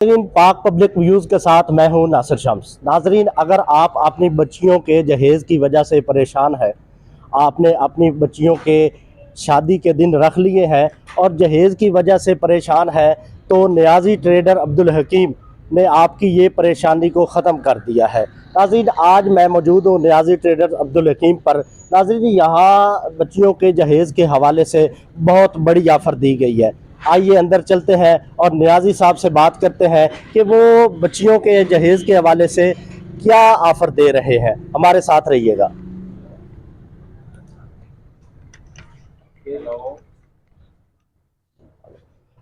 नाज़रीन, पाक public views के साथ मैं हूं नासिर शम्स। नाज़रीन, अगर आप अपनी बच्चियों के जहेज़ की वजह से परेशान है, आपने अपनी बच्चियों के शादी के दिन रख लिए हैं और जहेज़ की वजह से परेशान है, तो नियाज़ी ट्रेडर अब्दुल हकीम ने आपकी ये परेशानी को ख़त्म कर दिया है। नाज़रीन, आज मैं मौजूद हूँ नियाज़ी ट्रेडर अब्दुल हकीम पर। नाज़रीन, यहाँ बच्चियों के जहेज़ के हवाले से बहुत बड़ी ऑफ़र दी गई है। आइए अंदर चलते हैं और नियाज़ी साहब से बात करते हैं कि वो बच्चियों के जहेज़ के हवाले से क्या ऑफ़र दे रहे हैं। हमारे साथ रहिएगा।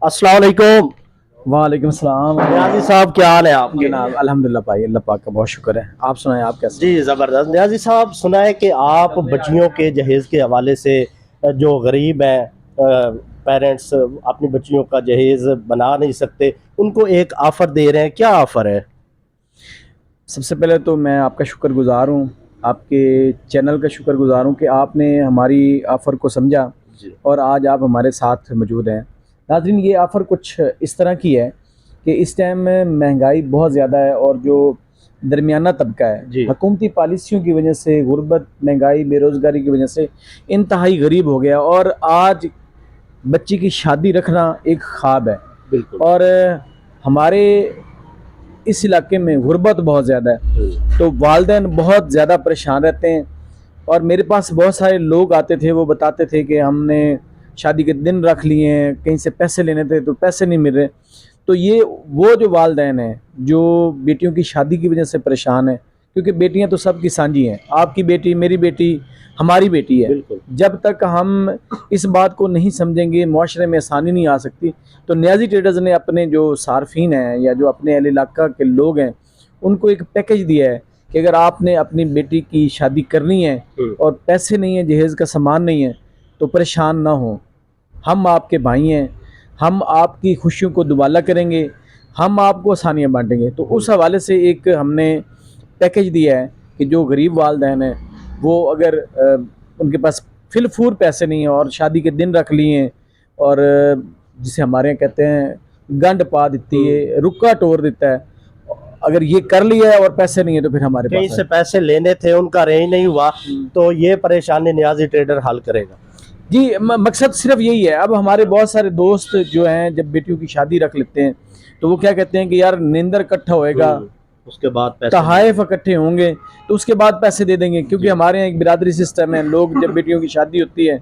अस्सलाम वालेकुम। वालेकुम सलाम। नियाज़ी साहब, क्या हाल है आपके? जनाब अल्हम्दुलिल्लाह भाई, अल्लाह पाक का बहुत शुक्र है। आप सुनाएं, आप कैसे? जी ज़बरदस्त। नियाज़ी साहब, सुना है कि आप बच्चियों के जहेज़ के हवाले से जो गरीब हैं पेरेंट्स अपनी बच्चियों का जहेज़ बना नहीं सकते, उनको एक ऑफ़र दे रहे हैं। क्या ऑफ़र है? सबसे पहले तो मैं आपका शुक्रगुज़ार हूँ, आपके चैनल का शुक्रगुज़ार हूँ कि आपने हमारी ऑफ़र को समझा जी। और आज आप हमारे साथ मौजूद हैं। नाज़रीन, ये ऑफ़र कुछ इस तरह की है कि इस टाइम में महंगाई बहुत ज़्यादा है और जो दरमियाना तबका जी। है, हुकूमती पॉलिसियों की वजह से, गुर्बत, महंगाई, बेरोज़गारी की वजह से इंतहाई गरीब हो गया और आज बच्ची की शादी रखना एक ख्वाब है। बिल्कुल। और हमारे इस इलाके में गुर्बत बहुत ज़्यादा है, तो वालिदैन बहुत ज़्यादा परेशान रहते हैं। और मेरे पास बहुत सारे लोग आते थे, वो बताते थे कि हमने शादी के दिन रख लिए हैं, कहीं से पैसे लेने थे तो पैसे नहीं मिल रहे। तो ये वो जो वालिदैन हैं जो बेटियों की शादी की वजह से परेशान हैं, क्योंकि बेटियां तो सबकी साझी हैं, आपकी बेटी, मेरी बेटी, हमारी बेटी है। बिल्कुल। जब तक हम इस बात को नहीं समझेंगे, मुआशरे में आसानी नहीं आ सकती। तो नियाज़ी ट्रेडर्स ने अपने जो सार्फिन हैं या जो अपने अहल इलाका के लोग हैं, उनको एक पैकेज दिया है कि अगर आपने अपनी बेटी की शादी करनी है और पैसे नहीं है, जहेज़ का सामान नहीं है, तो परेशान ना हो। हम आपके भाई हैं, हम आपकी खुशियों को दुबाला करेंगे, हम आपको आसानियाँ बाँटेंगे। तो उस हवाले से एक हमने पैकेज दिया है कि जो गरीब वालिदैन हैं, वो अगर उनके पास फिलफूर पैसे नहीं हैं और शादी के दिन रख लिए हैं और जिसे हमारे यहाँ कहते हैं गंढ पा देती है, रुक्का तोड़ देता है, अगर ये कर लिया है और पैसे नहीं है तो फिर हमारे कहीं पास से है। पैसे लेने थे, उनका रेंज नहीं हुआ, तो ये परेशानी नियाज़ी ट्रेडर हल करेगा। जी, मकसद सिर्फ यही है। अब हमारे बहुत सारे दोस्त जो हैं जब बेटियों की शादी रख लेते हैं तो वो क्या कहते हैं कि यार नींदर इकट्ठा होएगा, उसके बाद पैसे तहाइफ इकट्ठे होंगे तो उसके बाद पैसे दे देंगे। क्योंकि हमारे यहाँ एक बिरादरी सिस्टम है, लोग जब बेटियों की शादी होती है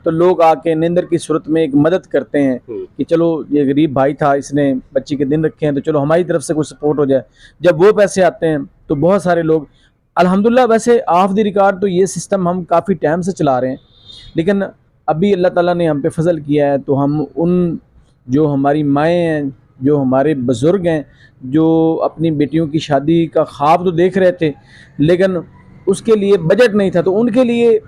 तो लोग आके नींदर की सूरत में एक मदद करते हैं कि चलो ये गरीब भाई था, इसने बच्ची के दिन रखे हैं, तो चलो हमारी तरफ से कुछ सपोर्ट हो जाए। जब वो पैसे आते हैं तो बहुत सारे लोग अल्हम्दुलिल्लाह, वैसे ऑफ द रिकॉर्ड तो ये सिस्टम हम काफ़ी टाइम से चला रहे हैं, लेकिन अभी अल्लाह ताला ने हम पे फजल किया है तो हम उन जो हमारी माएँ हैं, जो हमारे बुज़ुर्ग हैं, जो अपनी बेटियों की शादी का ख्वाब तो देख रहे थे लेकिन उसके लिए बजट नहीं था, तो उनके लिए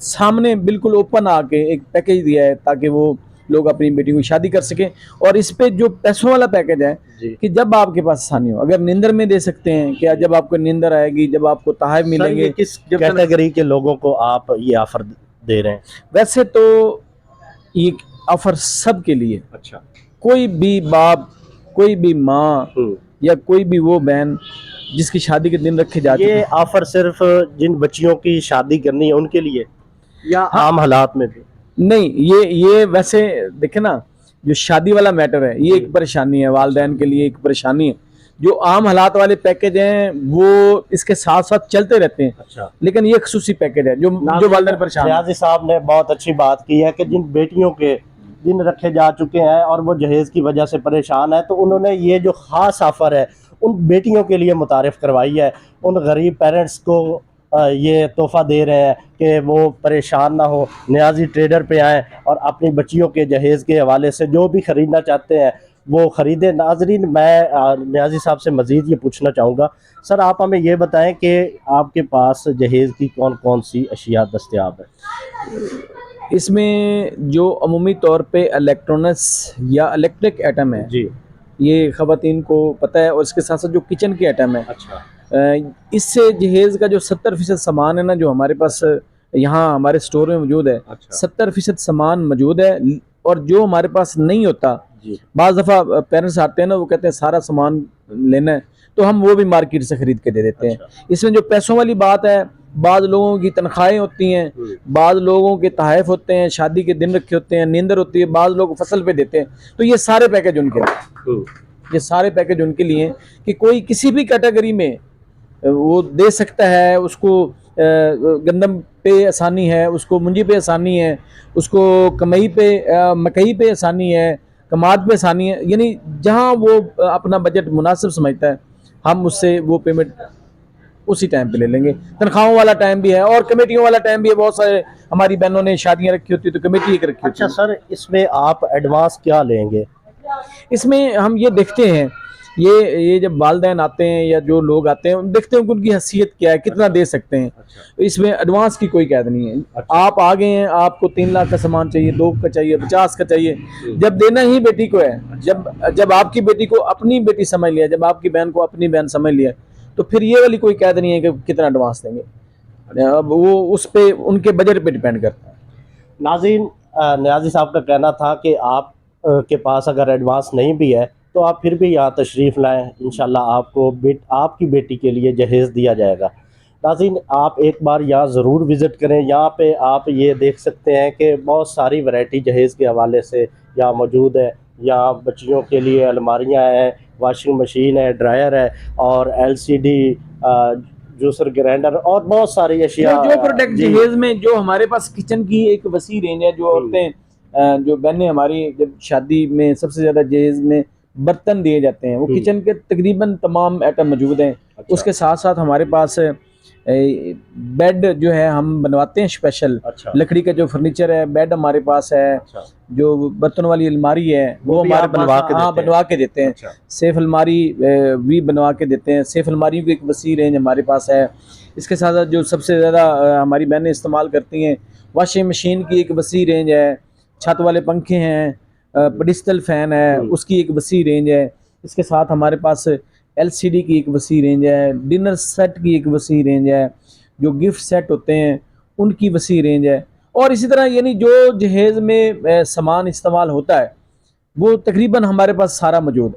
सामने बिल्कुल ओपन आके एक पैकेज दिया है ताकि वो लोग अपनी बेटियों की शादी कर सकें। और इस पे जो पैसों वाला पैकेज है कि जब आपके पास आसानी हो, अगर नींदर में दे सकते हैं, क्या जब आपको नींदर आएगी, जब आपको तहाइफ मिलेंगे। किस कैटेगरी के लोगों को आप ये ऑफर दे रहे हैं? वैसे तो ये ऑफर सब के लिए, अच्छा। कोई भी बाप, कोई भी माँ या कोई भी वो बहन जिसकी शादी के दिन रखे जा चुके ये हैं। ऑफर सिर्फ जिन बच्चियों की शादी करनी है उनके लिए या आम हालात में भी? नहीं, ये वैसे देखे ना, जो शादी वाला मैटर है ये एक परेशानी है, वालिदैन के लिए एक परेशानी है। जो आम हालात वाले पैकेज हैं वो इसके साथ साथ चलते रहते हैं। अच्छा। लेकिन ये खसूसी पैकेज है जो वालिदैन परेशान हैं। नियाज़ी साहब ने बहुत अच्छी बात की है कि जिन बेटियों के दिन रखे जा चुके हैं और वो जहेज़ की वजह से परेशान है, तो उन्होंने ये जो ख़ास ऑफ़र है उन बेटियों के लिए मुतारिफ़ करवाई है। उन गरीब पेरेंट्स को ये तोहफ़ा दे रहे हैं कि वो परेशान ना हो, नियाज़ी ट्रेडर पे आएँ और अपनी बच्चियों के जहेज़ के हवाले से जो भी ख़रीदना चाहते हैं वो ख़रीदें। नाज़रीन, मैं नियाज़ी साहब से मज़ीद ये पूछना चाहूँगा, सर आप हमें ये बताएं कि आपके पास जहेज़ की कौन कौन सी अशिया दस्तयाब है? इसमें जो अमूमी तौर पे इलेक्ट्रॉनिक्स या इलेक्ट्रिक आइटम है जी। ये ख़वातीन को पता है, और इसके साथ साथ जो किचन के आइटम है। अच्छा। इससे जहेज़ का जो 70% सामान है ना, जो हमारे पास यहाँ हमारे स्टोर में मौजूद है, अच्छा। 70% सामान मौजूद है। और जो हमारे पास नहीं होता जी। बाज़ दफ़ा पेरेंट्स आते हैं ना, वो कहते हैं सारा सामान लेना है, तो हम वो भी मार्केट से खरीद के दे देते हैं। अच्छा। इसमें जो पैसों वाली बात है, बाद लोगों की तनख्वाहें होती हैं, बाद लोगों के तहफ़ होते हैं, शादी के दिन रखे होते हैं, नींदर होती है, बाद लोग फसल पे देते हैं, तो ये सारे पैकेज उनके लिए, ये सारे पैकेज उनके लिए हैं कि कोई किसी भी कैटेगरी में वो दे सकता है। उसको गंदम पे आसानी है, उसको मुंजी पे आसानी है, उसको कमई पे मकई पे आसानी है, कमाद पे आसानी है, यानी जहाँ वो अपना बजट मुनासिब समझता है, हम उससे वो पेमेंट उसी टाइम पे ले लेंगे। तनख्वाहों वाला टाइम भी है और कमेटियों वाला टाइम भी है। बहुत सारे हमारी बहनों ने शादियां रखी होती है तो कमेटी एक रखी होती अच्छा है। सर, इसमें आप एडवांस क्या लेंगे? इसमें हम ये देखते हैं, ये जब वालिदैन आते हैं या जो लोग आते हैं, देखते हैं कि उनकी हैसियत क्या है, कितना दे सकते हैं। तो इसमें एडवांस की कोई कैद नहीं है। आप आ गए हैं, आपको 3 लाख का सामान चाहिए, 2 का चाहिए, 50 का चाहिए, जब देना ही बेटी को है, जब आपकी बेटी को अपनी बेटी समझ लिया, जब आपकी बहन को अपनी बहन समझ लिया, तो फिर ये वाली कोई कैद नहीं है कि कितना एडवांस देंगे। अब वो उस पे उनके बजट पे डिपेंड करता है। नाज़रीन, न्याज़ी साहब का कहना था कि आप के पास अगर एडवांस नहीं भी है तो आप फिर भी यहाँ तशरीफ़ लाएँ, इंशाल्लाह आपको आपकी बेटी के लिए जहेज़ दिया जाएगा। नाज़रीन, आप एक बार यहाँ ज़रूर विज़िट करें। यहाँ पे आप ये देख सकते हैं कि बहुत सारी वैरायटी जहेज़ के हवाले से यहाँ मौजूद है। यहाँ बच्चियों के लिए अलमारियाँ हैं, वॉशिंग मशीन है, ड्रायर है और LCD जूसर ग्राइंडर और बहुत सारी अशिया जो प्रोडक्ट जहेज में, जो हमारे पास किचन की एक वसी रेंज है, जो औरतें जो बहनें हमारी जब शादी में सबसे ज्यादा जहेज में बर्तन दिए जाते हैं, वो किचन के तकरीबन तमाम आइटम मौजूद हैं। अच्छा। उसके साथ साथ हमारे पास बेड जो है हम बनवाते हैं स्पेशल। अच्छा। लकड़ी का जो फर्नीचर है, बेड हमारे पास है। अच्छा। जो बर्तन वाली अलमारी है वो भी हमारे आप बनवा के हाँ देते हैं? बनवा के देते हैं। अच्छा। सेफ अलमारी भी बनवा के देते हैं। सेफ अलमारी की एक वसी रेंज हमारे पास है। इसके साथ साथ जो सबसे ज़्यादा हमारी बहनें इस्तेमाल करती हैं, वॉशिंग मशीन की एक वसी रेंज है, छत वाले पंखे हैं, पेडिस्टल फ़ैन है, उसकी एक वसी रेंज है। इसके साथ हमारे पास LCD की एक वसी रेंज है, डिनर सेट की एक वसी रेंज है, जो गिफ्ट सेट होते हैं उनकी वसी रेंज है। और इसी तरह यानी जो जहेज़ में सामान इस्तेमाल होता है वो तकरीबन हमारे पास सारा मौजूद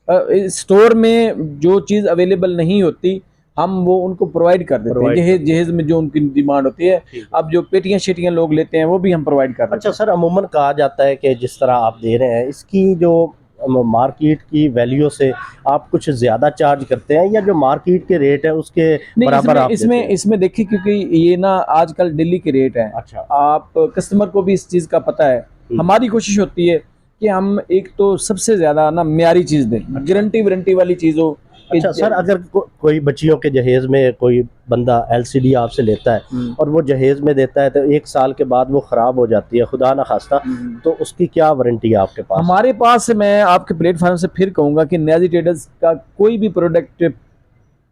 है। स्टोर में जो चीज़ अवेलेबल नहीं होती हम वो उनको प्रोवाइड कर देते हैं। जहेज में जो उनकी डिमांड होती है, अब जो पेटियां शेटियां लोग लेते हैं वो भी हम प्रोवाइड कर देते हैं। अच्छा सर, अमूमन कहा जाता है कि जिस तरह आप दे रहे हैं इसकी जो मार्केट की वैल्यू से आप कुछ ज़्यादा चार्ज करते हैं या जो मार्केट के रेट है उसके बराबर आप देते हैं? इसमें देखिए, क्योंकि ये ना आजकल दिल्ली के रेट हैं। अच्छा। आप कस्टमर को भी इस चीज़ का पता है। हमारी कोशिश होती है कि हम एक तो सबसे ज़्यादा ना मियारी चीज़ दें। अच्छा। गारंटी वारंटी वाली चीज़ हो। अच्छा सर, अगर कोई बच्चियों के जहेज में कोई बंदा LCD आपसे लेता है और वो जहेज में देता है तो 1 साल के बाद वो ख़राब हो जाती है, खुदा न खास्ता, तो उसकी क्या वारंटी है आपके पास? हमारे पास, मैं आपके प्लेटफार्म से फिर कहूँगा कि न्याज़ी ट्रेडर्स का कोई भी प्रोडक्ट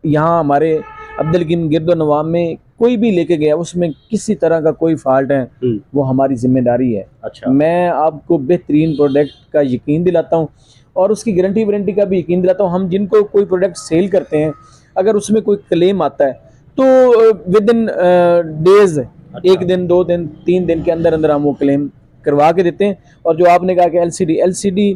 यहाँ हमारे अब्दुल हकीम गिरदो नवाब में कोई भी लेके गया, उसमें किसी तरह का कोई फॉल्ट है वो हमारी जिम्मेदारी है। अच्छा। मैं आपको बेहतरीन प्रोडक्ट का यकीन दिलाता हूँ और उसकी गारंटी वारंटी का भी यकीन दिलाता हूँ। हम जिनको कोई प्रोडक्ट सेल करते हैं, अगर उसमें कोई क्लेम आता है तो विद इन डेज, 1 दिन 2 दिन 3 दिन के अंदर अंदर हम वो क्लेम करवा के देते हैं। और जो आपने कहा कि LCD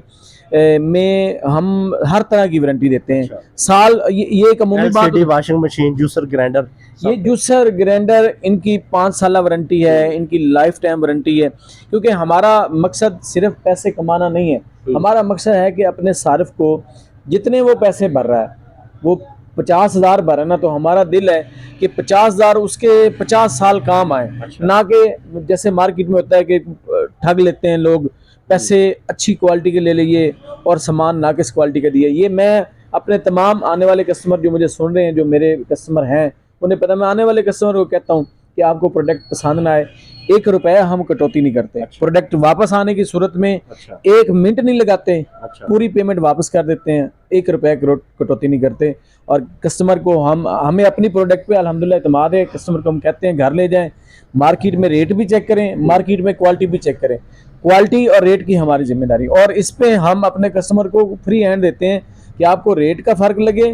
में हम हर तरह की वारंटी देते हैं। अच्छा। साल ये एक अमूमी बात, LCD washing machine, juicer grinder, ये जूसर ग्राइंडर, इनकी 5 साल वारंटी है, इनकी लाइफ टाइम वारंटी है। क्योंकि हमारा मकसद सिर्फ पैसे कमाना नहीं है, हमारा मकसद है कि अपने सारिफ को जितने वो पैसे भर रहा है, वो 50,000 भर है ना, तो हमारा दिल है कि 50,000 उसके 50 साल काम आए। अच्छा। ना कि जैसे मार्केट में होता है कि ठग लेते हैं लोग, पैसे अच्छी क्वालिटी के ले लिए और सामान नाकिस क्वालिटी का दिए। ये मैं अपने तमाम आने वाले कस्टमर जो मुझे सुन रहे हैं, जो मेरे कस्टमर हैं, उन्हें पता, मैं आने वाले कस्टमर को कहता हूँ कि आपको प्रोडक्ट पसंद ना आए, 1 रुपया हम कटौती नहीं करते। अच्छा। प्रोडक्ट वापस आने की सूरत में 1 मिनट नहीं लगाते। अच्छा। पूरी पेमेंट वापस कर देते हैं, 1 रुपया कटौती नहीं करते। और कस्टमर को हमें अपनी प्रोडक्ट पे अल्हम्दुलिल्लाह इत्मीनान है। कस्टमर को हम कहते हैं घर ले जाएं, मार्केट में रेट भी चेक करें, मार्केट में क्वालिटी भी चेक करें। क्वालिटी और रेट की हमारी जिम्मेदारी, और इस पे हम अपने कस्टमर को फ्री हैंड देते हैं कि आपको रेट का फ़र्क लगे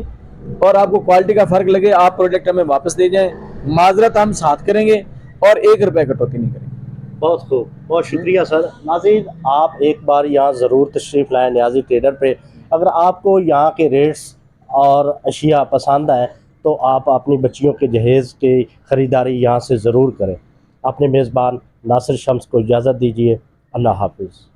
और आपको क्वालिटी का फ़र्क लगे, आप प्रोडक्ट हमें वापस दे जाएं, माजरत हम साथ करेंगे और 1 रुपया कटौती नहीं करेंगे। बहुत खूब, बहुत शुक्रिया सर। नाज़रीन, आप एक बार यहाँ ज़रूर तशरीफ़ लाएँ न्याज़ी ट्रेडर पे। अगर आपको यहाँ के रेट्स और अशिया पसंद आए तो आप अपनी बच्चियों के जहेज़ की ख़रीदारी यहाँ से ज़रूर करें। अपने मेज़बान नासिर शम्स को इजाज़त दीजिए। अल्लाह हाफ़िज़।